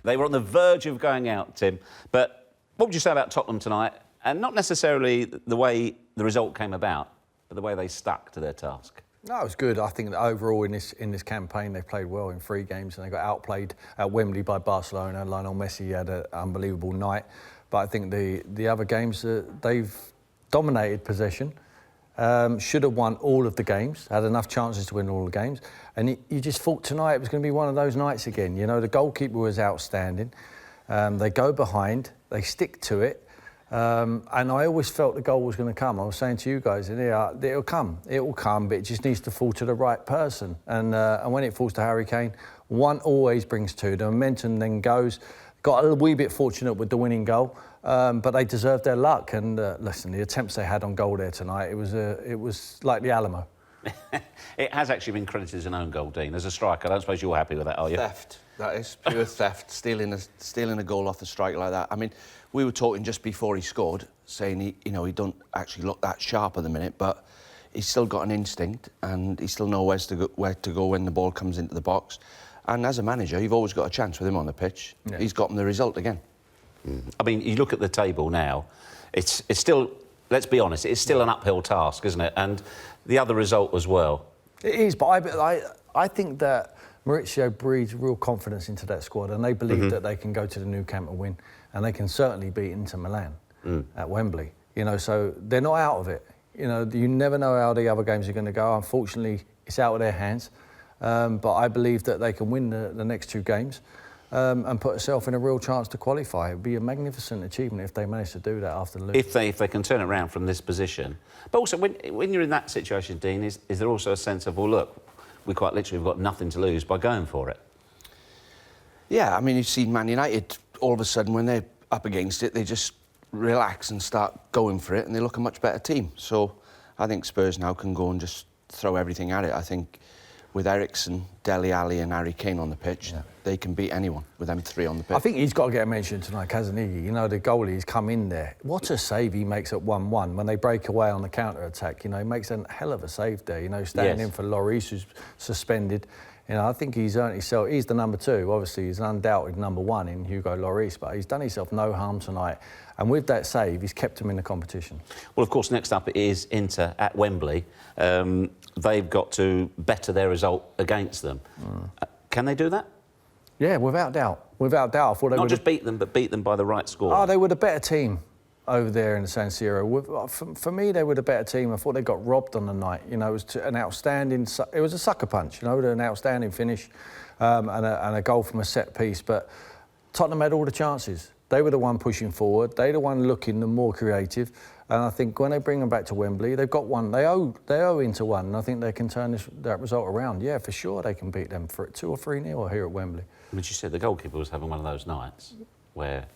They were on the verge of going out, Tim. But what would you say about Tottenham tonight? And not necessarily the way the result came about, but the way they stuck to their task. No, it was good. I think that overall in this campaign they played well in 3 games and they got outplayed at Wembley by Barcelona. Lionel Messi had an unbelievable night. But I think the other games, they've dominated possession. Should have won all of the games, had enough chances to win all the games. And you just thought tonight it was going to be one of those nights again. You know, the goalkeeper was outstanding. They go behind, they stick to it. And I always felt the goal was going to come. I was saying to you guys, it'll come, but it just needs to fall to the right person. And when it falls to Harry Kane, 1 always brings 2. The momentum then goes. Got a wee bit fortunate with the winning goal, but they deserved their luck. And listen, the attempts they had on goal there tonight, it was like the Alamo. It has actually been credited as an own goal, Dean. As a striker, I don't suppose you're happy with that, are you? Theft. That is pure theft. Stealing a goal off the striker like that. I mean, we were talking just before he scored, saying he don't actually look that sharp at the minute, but he's still got an instinct and he still knows where to go when the ball comes into the box. And as a manager, you've always got a chance with him on the pitch. Yeah. He's gotten the result again. I mean, you look at the table now, it's still, let's be honest, it's still an uphill task, isn't it? And the other result as well. It is, but I think that Maurizio breathes real confidence into that squad and they believe that they can go to the Nou Camp and win, and they can certainly beat Inter Milan at Wembley. You know, so they're not out of it. You know, you never know how the other games are going to go. Unfortunately, it's out of their hands. But I believe that they can win the next 2 games and put themselves in a real chance to qualify. It would be a magnificent achievement if they manage to do that after the lose. If they can turn it around from this position. But also, when you're in that situation, Dean, is there also a sense of, well, look, we quite literally have got nothing to lose by going for it? Yeah, I mean, you've seen Man United, all of a sudden, when they're up against it, they just relax and start going for it and they look a much better team. So I think Spurs now can go and just throw everything at it. I think with Eriksen, Dele Alli and Harry Kane on the pitch, they can beat anyone with them 3 on the pitch. I think he's got to get a mention tonight, hasn't he? You know, the goalie's come in there. What a save he makes at 1-1 when they break away on the counter-attack. You know, he makes a hell of a save there, you know, standing in for Lloris, who's suspended. You know, I think he's earned himself. He's the number 2. Obviously, he's an undoubted number 1 in Hugo Lloris, but he's done himself no harm tonight. And with that save, he's kept him in the competition. Well, of course, next up is Inter at Wembley. They've got to better their result against them. Can they do that? Yeah, without doubt. Without doubt. I thought they not just beat them, but beat them by the right score. Oh, they were the better team over there in the San Siro. For me, they were the better team. I thought they got robbed on the night. You know, it was an outstanding... It was a sucker punch, you know, an outstanding finish and a goal from a set piece. But Tottenham had all the chances. They were the one pushing forward. They're the one looking the more creative. And I think when they bring them back to Wembley, they've got one. They owe into 1. And I think they can turn that result around. Yeah, for sure they can beat them for 2 or 3-0 here at Wembley. But you said the goalkeeper was having one of those nights where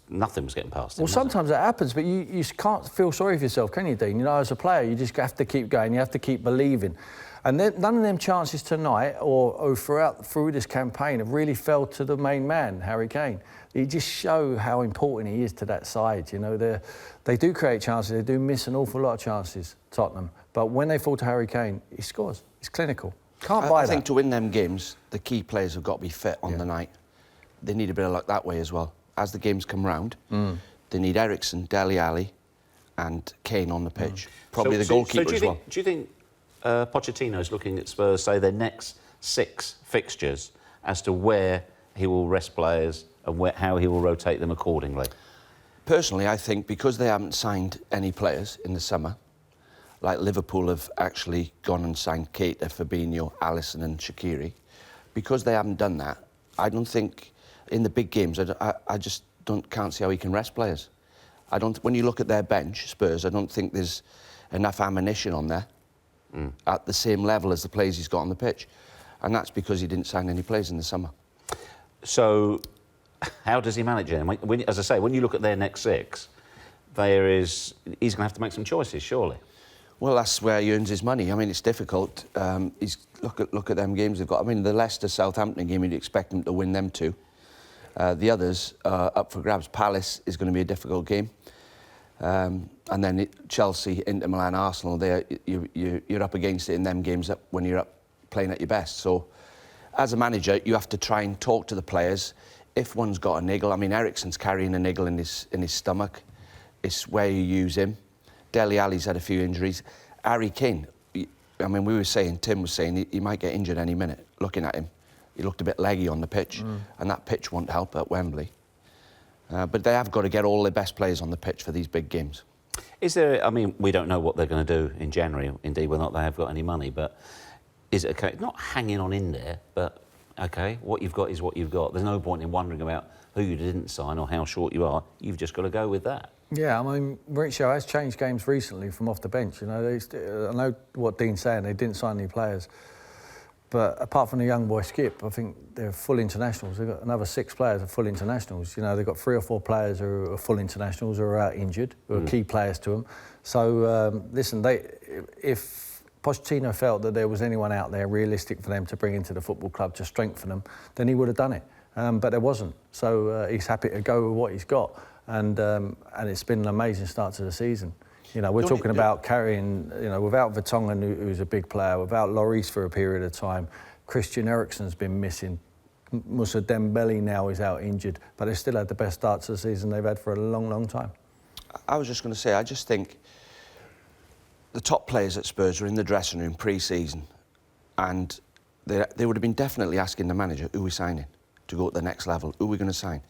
nothing was getting past him. Well, sometimes that happens, but you can't feel sorry for yourself, can you, Dean? You know, as a player, you just have to keep going. You have to keep believing. And none of them chances tonight or through this campaign have really fell to the main man, Harry Kane. He just show how important he is to that side. You know, they do create chances. They do miss an awful lot of chances, Tottenham. But when they fall to Harry Kane, he scores. He's clinical. Can't buy that. I think to win them games, the key players have got to be fit on the night. They need a bit of luck that way as well. As the games come round, they need Eriksen, Dele Alli and Kane on the pitch. Probably the goalkeeper as well. Do you think Pochettino's looking at Spurs, say, their next 6 fixtures as to where he will rest players and how he will rotate them accordingly? Personally, I think because they haven't signed any players in the summer, like Liverpool have actually gone and signed Keita, Fabinho, Alisson and Shaqiri, because they haven't done that, I don't think in the big games, I just can't see how he can rest players. When you look at their bench, Spurs, I don't think there's enough ammunition on there at the same level as the players he's got on the pitch. And that's because he didn't sign any players in the summer. So how does he manage it? As I say, when you look at their next 6, he's going to have to make some choices, surely. Well, that's where he earns his money. I mean, it's difficult. Look at them games they've got. I mean, the Leicester-Southampton game, you'd expect them to win them 2. The others are up for grabs. Palace is going to be a difficult game. And then Chelsea, Inter Milan, Arsenal, you're up against it in them games when you're up playing at your best. So as a manager, you have to try and talk to the players if one's got a niggle, I mean, Eriksen's carrying a niggle in his stomach. It's where you use him. Dele Alli's had a few injuries. Harry Kane, I mean, Tim was saying he might get injured any minute. Looking at him, he looked a bit leggy on the pitch, and that pitch won't help at Wembley. But they have got to get all their best players on the pitch for these big games. Is there, I mean, we don't know what they're going to do in January, indeed, whether or not they have got any money, but is it okay? Not hanging on in there, but, OK, what you've got is what you've got. There's no point in wondering about who you didn't sign or how short you are. You've just got to go with that. Yeah, I mean, Mauricio has changed games recently from off the bench. You know, I know what Dean's saying, they didn't sign any players. But apart from the young boy Skip, I think they're full internationals. They've got another 6 players who are full internationals. You know, they've got 3 or 4 players who are full internationals who are out injured, who are key players to them. So, listen, if Pochettino felt that there was anyone out there realistic for them to bring into the football club to strengthen them, then he would have done it. But there wasn't. So he's happy to go with what he's got. And it's been an amazing start to the season. You know, we're talking about carrying, you know, without Vertonghen, who's a big player, without Lloris for a period of time, Christian Eriksen's been missing. Moussa Dembele now is out injured, but they still had the best start to the season they've had for a long, long time. I was just going to say, I just think the top players at Spurs were in the dressing room pre-season, and they would have been definitely asking the manager, who are we signing to go to the next level? Who are we going to sign?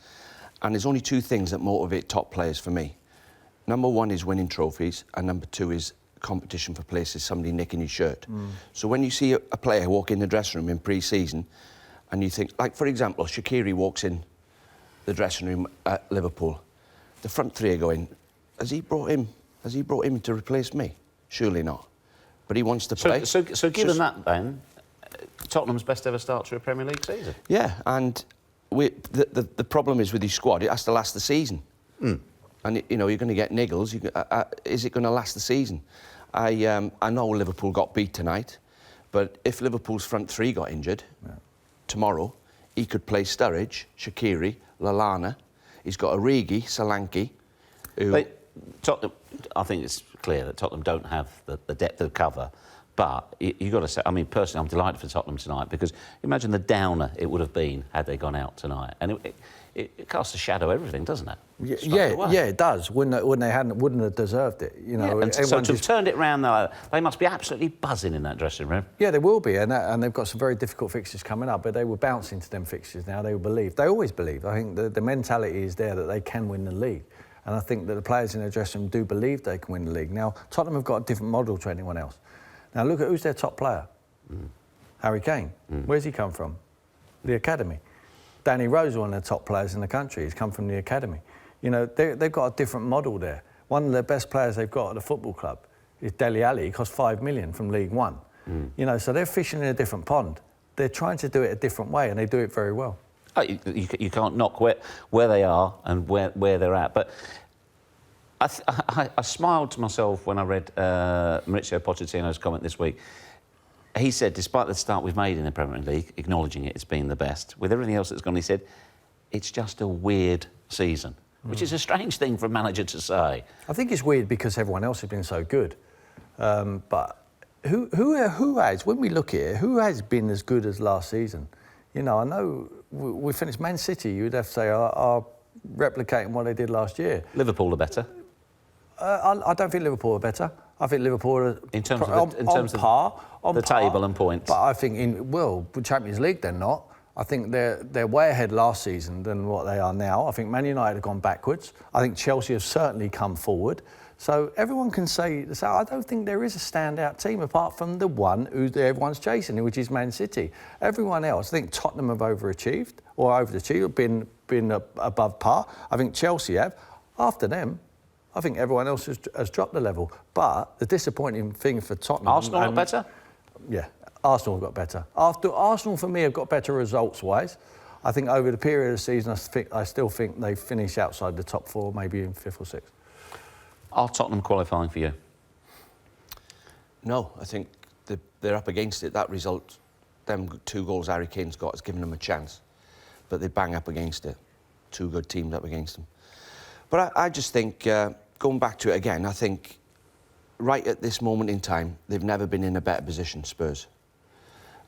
And there's only 2 things that motivate top players for me. Number 1 is winning trophies, and number 2 is competition for places, somebody nicking your shirt. So when you see a player walk in the dressing room in pre-season, and you think, like, for example, Shaqiri walks in the dressing room at Liverpool, the front 3 are going, has he brought him to replace me? Surely not. But he wants to play. So given that, then, Tottenham's best ever start to a Premier League season. Yeah, and the problem is with his squad, it has to last the season. And, you know, you're going to get niggles. Is it going to last the season? I know Liverpool got beat tonight, but if Liverpool's front 3 got injured tomorrow, he could play Sturridge, Shaqiri, Lallana. He's got Origi, Solanke. Tottenham, I think it's clear that Tottenham don't have the depth of cover. But you've got to say, I mean, personally, I'm delighted for Tottenham tonight, because imagine the downer it would have been had they gone out tonight. And it casts a shadow over everything, doesn't it? Yeah, it does. When they wouldn't have deserved it, you know. Yeah, and so to have turned it round, they must be absolutely buzzing in that dressing room. Yeah, they will be, and they've got some very difficult fixtures coming up. But they will bounce into them fixtures now. They will believe. They always believe. I think the mentality is there that they can win the league, and I think that the players in their dressing room do believe they can win the league. Now, Tottenham have got a different model to anyone else. Now, look at who's their top player. Harry Kane. Where's he come from? The academy. Danny Rose, one of the top players in the country. He's come from the academy. You know, they've got a different model there. One of the best players they've got at the football club is Dele Alli. He cost $5 million from League One. You know, so they're fishing in a different pond. They're trying to do it a different way, and they do it very well. You can't knock where they are and where they're at. But I smiled to myself when I read Mauricio Pochettino's comment this week. He said, despite the start we've made in the Premier League, acknowledging it's been the best, with everything else that's gone, he said, it's just a weird season, which is a strange thing for a manager to say. I think it's weird because everyone else has been so good. But who has, when we look at it, who has been as good as last season? You know, I know we finished Man City, you'd have to say, are replicating what they did last year. Liverpool are better. I don't think Liverpool are better. I think Liverpool are in terms of par, on the par, table and points. But I think with Champions League they're not. I think they're way ahead last season than what they are now. I think Man United have gone backwards. I think Chelsea have certainly come forward. So everyone can say I don't think there is a standout team apart from the one who everyone's chasing, which is Man City. Everyone else, I think Tottenham have overachieved, been above par. I think Chelsea have. After them, I think everyone else has dropped the level. But the disappointing thing for Tottenham... Arsenal got better? Yeah, Arsenal got better. Arsenal, for me, have got better results-wise. I think over the period of the season, I still think they finish outside the top 4, maybe in 5th or 6th. Are Tottenham qualifying for you? No, I think they're up against it. That result, them 2 goals Harry Kane's got, has given them a chance. But they bang up against it. 2 good teams up against them. But I just think, going back to it again, I think right at this moment in time, they've never been in a better position, Spurs.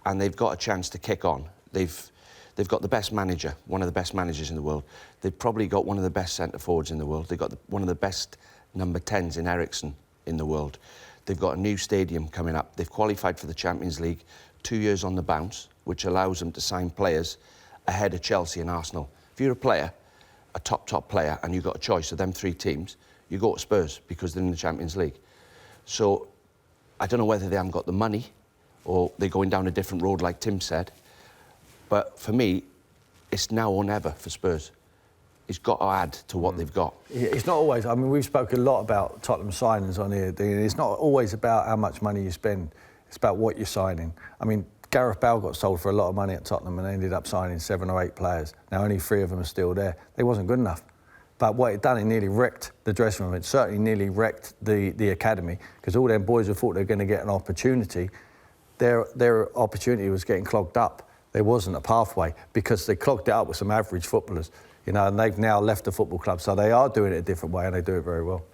And they've got a chance to kick on. They've They've got the best manager, one of the best managers in the world. They've probably got one of the best centre-forwards in the world. They've got one of the best number 10s in Ericsson in the world. They've got a new stadium coming up. They've qualified for the Champions League 2 years on the bounce, which allows them to sign players ahead of Chelsea and Arsenal. If you're a player, a top player, and you've got a choice of them 3 teams, you go to Spurs because they're in the Champions League. So I don't know whether they haven't got the money or they're going down a different road like Tim said. But for me, it's now or never for Spurs. It's got to add to what they've got. It's not always, I mean, we've spoken a lot about Tottenham signings on here. It's not always about how much money you spend. It's about what you're signing. I mean, Gareth Bale got sold for a lot of money at Tottenham and ended up signing 7 or 8 players. Now, only 3 of them are still there. They wasn't good enough. But what it done, it nearly wrecked the dressing room. It certainly nearly wrecked the academy, because all them boys who thought they were going to get an opportunity, their opportunity was getting clogged up. There wasn't a pathway because they clogged it up with some average footballers, you know, and they've now left the football club. So they are doing it a different way and they do it very well.